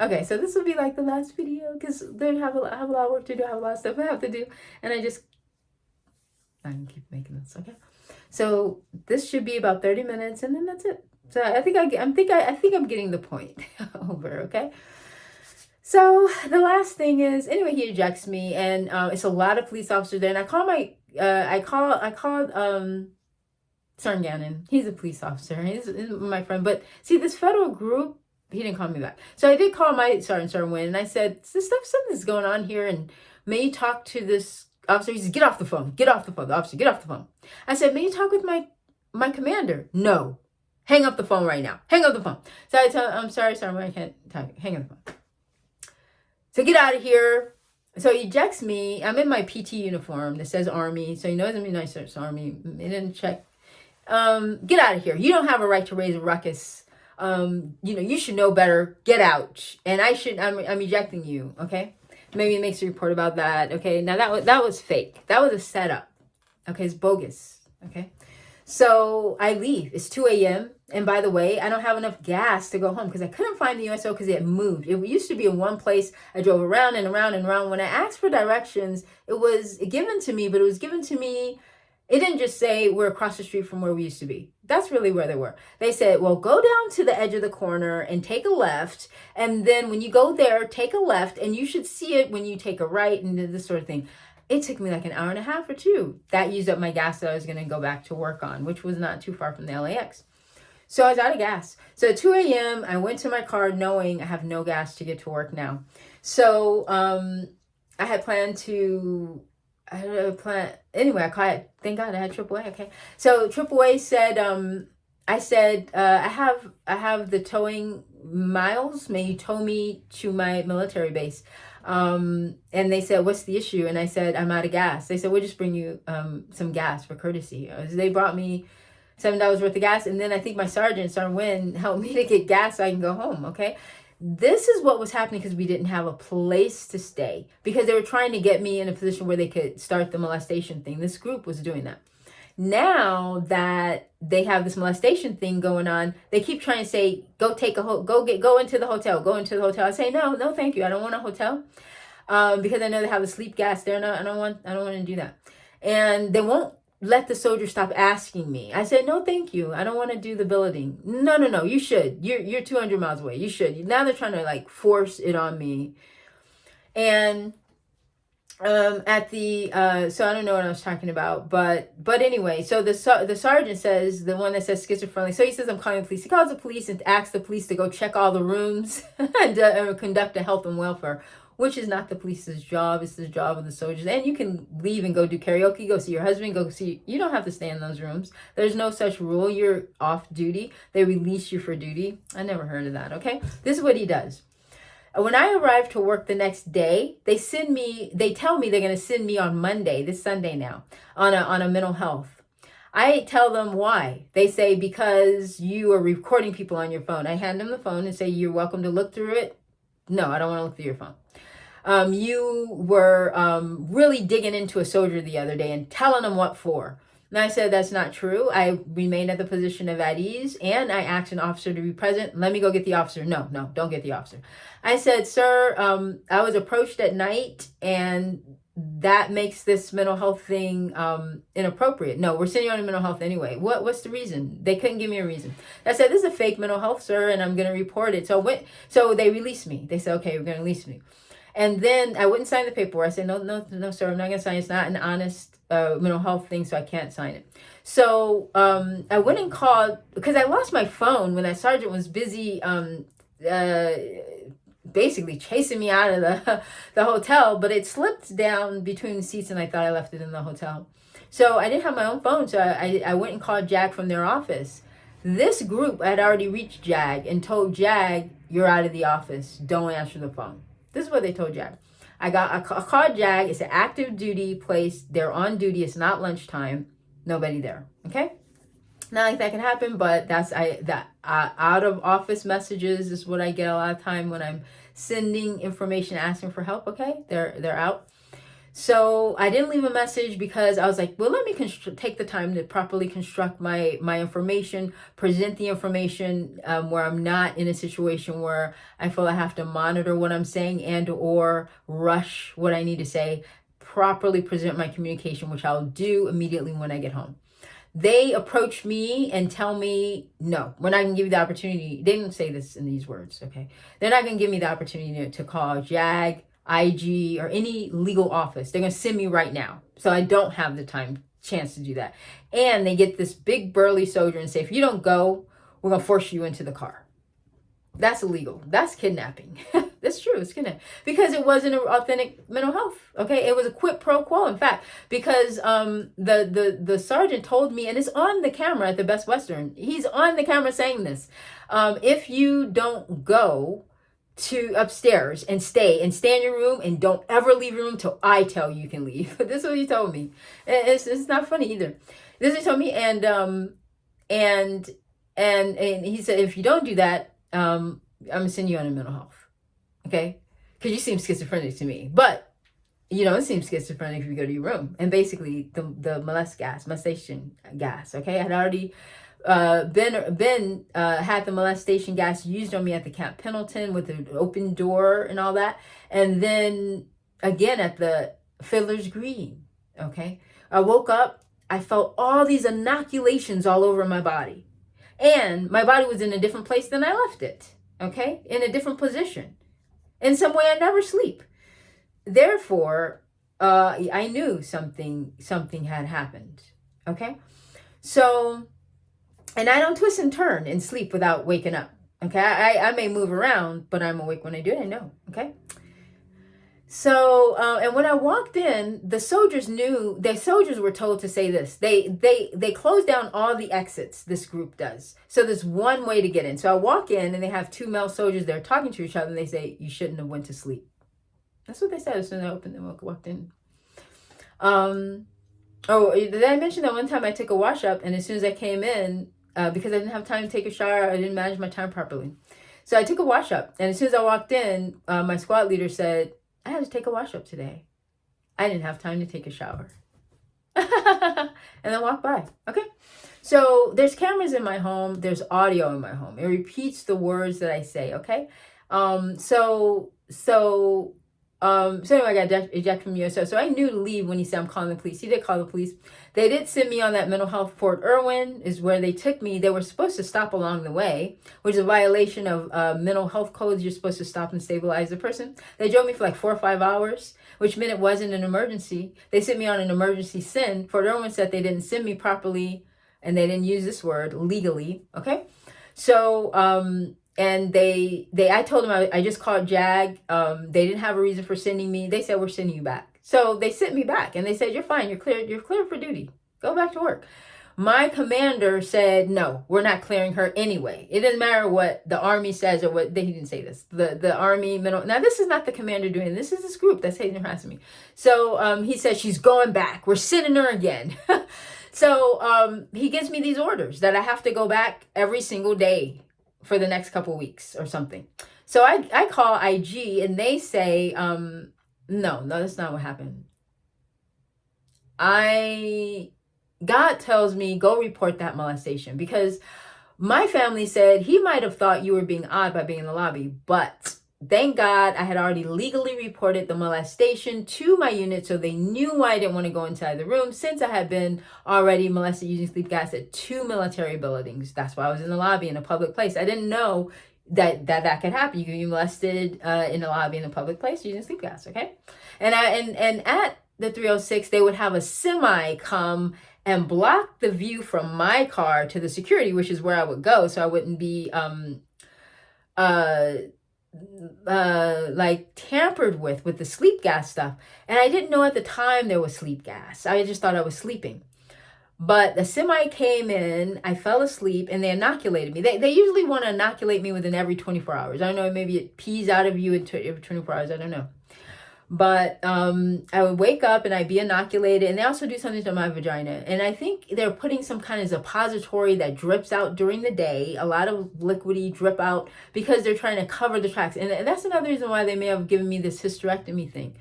Okay, so this will be like the last video because I have a lot of work to do. I have a lot of stuff I have to do, and I can keep making this. Okay, so this should be about 30 minutes, and then that's it. So I think I'm getting the point over. Okay. So the last thing is, anyway, he ejects me, and it's a lot of police officers there. And I called Sergeant Gannon. He's a police officer. He's my friend. But see, this federal group, he didn't call me back. So I did call my Sergeant Wynn, and I said, something's going on here, and may you talk to this officer? He says, get off the phone. Get off the phone. The officer, get off the phone. I said, may you talk with my commander? No. Hang up the phone right now. Hang up the phone. So I tell him, I'm sorry, Sergeant, I can't talk. Hang up the phone. So get out of here. So he ejects me. I'm in my PT uniform that says Army. So he knows I'm in my Army. He didn't check. Get out of here. You don't have a right to raise a ruckus. You should know better. Get out. And I'm ejecting you. Okay. Maybe it makes a report about that. Okay. Now that was fake. That was a setup. Okay. It's bogus. Okay. So I leave. It's 2 a.m. And by the way, I don't have enough gas to go home because I couldn't find the USO because it moved. It used to be in one place. I drove around and around and around. When I asked for directions, it was given to me, but it was given to me. It didn't just say we're across the street from where we used to be. That's really where they were. They said, well, go down to the edge of the corner and take a left. And then when you go there, take a left. And you should see it when you take a right and this sort of thing. It took me like an hour and a half or two. That used up my gas that I was going to go back to work on, which was not too far from the LAX. So I was out of gas. So at 2 a.m., I went to my car knowing I have no gas to get to work now. So I had planned to... Anyway, thank God I had AAA. Okay. So AAA said, I have the towing miles. May you tow me to my military base. And they said, what's the issue? And I said, I'm out of gas. They said, we'll just bring you some gas for courtesy. They brought me $7 worth of gas. And then I think my Sergeant Wynn helped me to get gas so I can go home. Okay. This is what was happening because we didn't have a place to stay because they were trying to get me in a position where they could start the molestation thing. This group was doing that. Now that they have this molestation thing going on, they keep trying to say, go into the hotel. I say, no, thank you. I don't want a hotel. Because I know they have the sleep gas there. No, I don't want to do that. And they won't let the soldier stop asking me. I said, no, thank you. I don't want to do the billeting. No, you should. You're 200 miles away. You should. Now they're trying to like force it on me. And so I don't know what I was talking about, but anyway, so the sergeant says, the one that says schizophrenic, so he says, I'm calling the police. He calls the police and asks the police to go check all the rooms and conduct a health and welfare, which is not the police's job. It's the job of the soldiers. And you can leave and go do karaoke, go see your husband, you don't have to stay in those rooms. There's no such rule. You're off duty. They release you for duty. I never heard of that. Okay. This is what he does. When I arrive to work the next day, they tell me they're going to send me on Monday, this Sunday now, on a mental health. I tell them why. They say, because you are recording people on your phone. I hand them the phone and say, you're welcome to look through it. No, I don't want to look through your phone. You were really digging into a soldier the other day and telling them what for. And I said, that's not true. I remained at the position of at ease, and I asked an officer to be present. Let me go get the officer. No, don't get the officer. I said, sir, I was approached at night, and that makes this mental health thing inappropriate. No, we're sending you on a mental health anyway. What's the reason? They couldn't give me a reason. I said, this is a fake mental health, sir, and I'm going to report it. So they released me. They said, okay, we're going to release me. And then I wouldn't sign the paperwork. I said, no, sir, I'm not going to sign it. It's not an honest mental health thing, so I can't sign it. So I went and called, because I lost my phone when that sergeant was busy basically chasing me out of the hotel, but it slipped down between the seats and I thought I left it in the hotel. So I didn't have my own phone, so I went and called JAG from their office. This group had already reached JAG and told JAG, you're out of the office. Don't answer the phone. This is what they told JAG. I called JAG. It's an active duty place. They're on duty. It's not lunchtime. Nobody there. Okay? Not like that can happen, but out of office messages is what I get a lot of time when I'm sending information asking for help. Okay? They're out. So I didn't leave a message because I was like, well, let me take the time to properly construct my information, present the information where I'm not in a situation where I feel I have to monitor what I'm saying and or rush what I need to say, properly present my communication, which I'll do immediately when I get home. They approach me and tell me, no, we're not going to give you the opportunity. They didn't say this in these words, okay? They're not going to give me the opportunity to call JAG, IG, or any legal office. They're going to send me right now. So I don't have the chance to do that. And they get this big burly soldier and say, if you don't go, we're going to force you into the car. That's illegal. That's kidnapping. That's true. It's kidnapping because it wasn't an authentic mental health. Okay, it was a quid pro quo. In fact, because the sergeant told me, and it's on the camera at the Best Western. He's on the camera saying this. If you don't go to upstairs and stay in your room and don't ever leave your room till I tell you can leave. This is what he told me. It's not funny either. This is what he told me, and he said if you don't do that. I'm gonna send you on a mental health, okay? Because you seem schizophrenic to me, but you don't seem schizophrenic if you go to your room. And basically, the molestation gas, okay? I had already had the molestation gas used on me at the Camp Pendleton with the open door and all that, and then again at the Fiddler's Green, okay? I woke up, I felt all these inoculations all over my body. And my body was in a different place than I left it, okay? In a different position. In some way I never sleep. Therefore, I knew something had happened, okay? So, and I don't twist and turn and sleep without waking up, okay? I may move around, but I'm awake when I do it, I know, okay? So, and when I walked in, the soldiers were told to say this. They close down all the exits, this group does. So there's one way to get in. So I walk in and they have two male soldiers there talking to each other and they say, you shouldn't have went to sleep. That's what they said as soon as I opened and walked in. Did I mention that one time I took a wash up and as soon as I came in, because I didn't have time to take a shower, I didn't manage my time properly. So I took a wash up and as soon as I walked in, my squad leader said, I had to take a wash up today. I didn't have time to take a shower. And then walk by. Okay. So there's cameras in my home. There's audio in my home. It repeats the words that I say. Okay. So anyway, I got ejected from USO. So I knew to leave when he said, I'm calling the police. He did call the police. They did send me on that mental health. Fort Irwin is where they took me. They were supposed to stop along the way, which is a violation of mental health codes. You're supposed to stop and stabilize the person. They drove me for like 4 or 5 hours, which meant it wasn't an emergency. They sent me on an emergency send. Fort Irwin said they didn't send me properly, and they didn't use this word, legally. Okay? So, and I told them I just called JAG. They didn't have a reason for sending me. They said, we're sending you back. So they sent me back and they said, you're fine. You're clear for duty. Go back to work. My commander said, no, we're not clearing her anyway. It doesn't matter what the Army says or what, he didn't say this. The Army, now this is not the commander doing it. This is this group that's hazing and harassing me. So he said, she's going back. We're sending her again. So he gives me these orders that I have to go back every single day for the next couple weeks or something. So I call IG and they say, no, that's not what happened. God tells me, go report that molestation because my family said he might have thought you were being odd by being in the lobby, but thank God I had already legally reported the molestation to my unit so they knew why I didn't want to go inside the room since I had been already molested using sleep gas at 2 military buildings. That's why I was in the lobby in a public place. I didn't know that could happen. You could be molested in the lobby in a public place using sleep gas, okay? And at the 306, they would have a semi come and block the view from my car to the security, which is where I would go, so I wouldn't be like tampered with the sleep gas stuff. And I didn't know at the time there was sleep gas. I just thought I was sleeping. But the semi came in, I fell asleep, and they inoculated me. They usually want to inoculate me within every 24 hours. I don't know, maybe it pees out of you in every 24 hours, I don't know. But I would wake up and I'd be inoculated, and they also do something to my vagina. And I think they're putting some kind of suppository that drips out during the day, a lot of liquidy drip out, because they're trying to cover the tracks. And that's another reason why they may have given me this hysterectomy thing.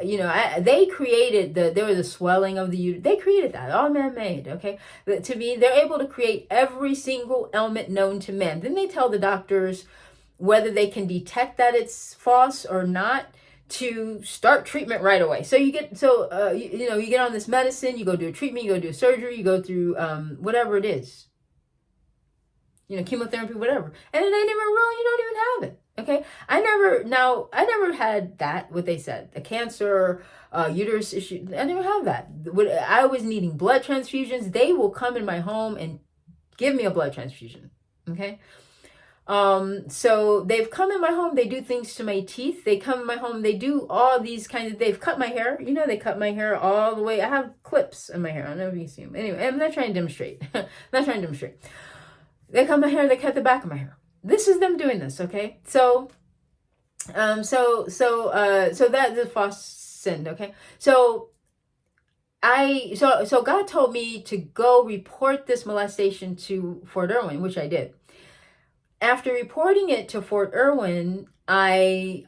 They created there was a swelling of the uterus. They created that, all man-made. Okay, but to me, they're able to create every single ailment known to men. Then they tell the doctors whether they can detect that it's false or not, to start treatment right away. So you get you get on this medicine, you go do a treatment, you go do a surgery, you go through whatever it is, chemotherapy, whatever, and it ain't even real. You don't even have it. Okay, I never had that. What they said, a cancer, uterus issue. I never have that. I was needing blood transfusions. They will come in my home and give me a blood transfusion. Okay. So they've come in my home, they do things to my teeth, they come in my home, they do all these kinds of, they've cut my hair, they cut my hair all the way, I have clips in my hair, I don't know if you can see them, anyway, I'm not trying to demonstrate, they cut my hair, they cut the back of my hair, this is them doing this, okay, so that's the false sin, okay, so God told me to go report this molestation to Fort Irwin, which I did. After reporting it to Fort Irwin, I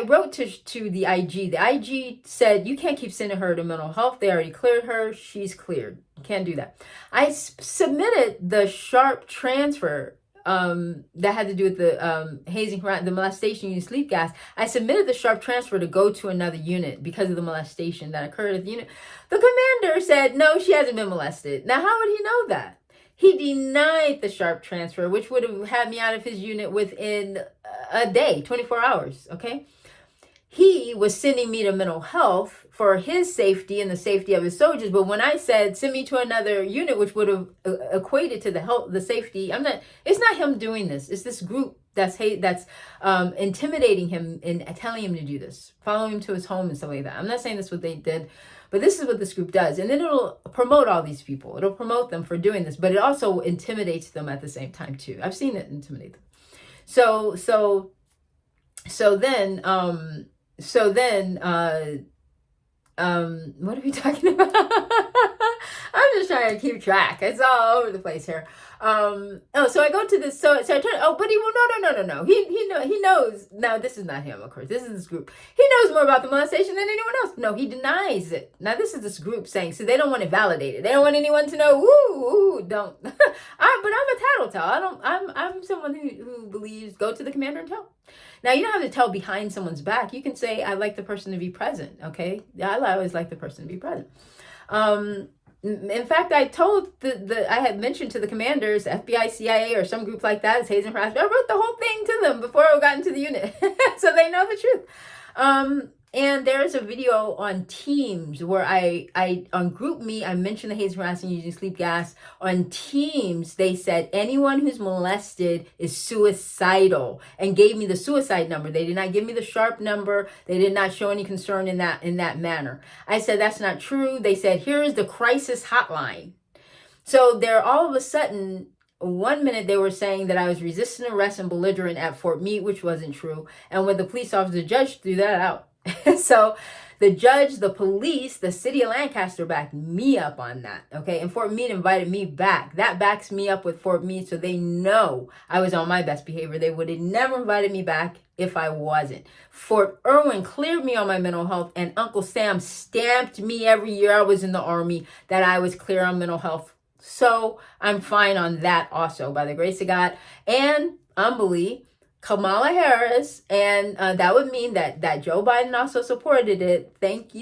wrote to the IG. The IG said, you can't keep sending her to mental health. They already cleared her. She's cleared. You can't do that. I submitted the sharp transfer that had to do with the hazing, the molestation using sleep gas. I submitted the sharp transfer to go to another unit because of the molestation that occurred at the unit. The commander said, no, she hasn't been molested. Now, how would he know that? He denied the sharp transfer, which would have had me out of his unit within a day, 24 hours, okay? He was sending me to mental health for his safety and the safety of his soldiers. But when I said, send me to another unit, which would have equated to the safety, it's not him doing this. It's this group that's intimidating him and telling him to do this, following him to his home and stuff like that. I'm not saying that's what they did, but this is what this group does. And then it'll promote all these people. It'll promote them for doing this, but it also intimidates them at the same time too. I've seen it intimidate them. So then, what are we talking about? I'm just trying to keep track. It's all over the place here. So I go to this, so I turn, but he will, no. He knows. Now, this is not him, of course. This is this group. He knows more about the molestation than anyone else. No, he denies it. Now, this is this group saying, so they don't want to validate it. They don't want anyone to know, don't. But I'm a tattletale. I'm someone who believes, go to the commander and tell. Now, you don't have to tell behind someone's back. You can say, I'd like the person to be present, okay? I always like the person to be present. In fact, I told I had mentioned to the commanders, FBI, CIA, or some group like that, it's hazing harassment. I wrote the whole thing to them before I got into the unit, so they know the truth. And there's a video on Teams where I on GroupMe, I mentioned the hazing harassment using sleep gas. On Teams, they said anyone who's molested is suicidal and gave me the suicide number. They did not give me the sharp number. They did not show any concern in that manner. I said, that's not true. They said, here is the crisis hotline. So they're all of a sudden, 1 minute they were saying that I was resisting arrest and belligerent at Fort Meade, which wasn't true. And when the police officer, the judge threw that out. So the judge, the police, the city of Lancaster backed me up on that. Okay. And Fort Meade invited me back. That backs me up with Fort Meade. So they know I was on my best behavior. They would have never invited me back if I wasn't. Fort Irwin cleared me on my mental health, and Uncle Sam stamped me every year I was in the Army that I was clear on mental health. So I'm fine on that also, by the grace of God. And humbly, Kamala Harris, and that would mean that Joe Biden also supported it. Thank you.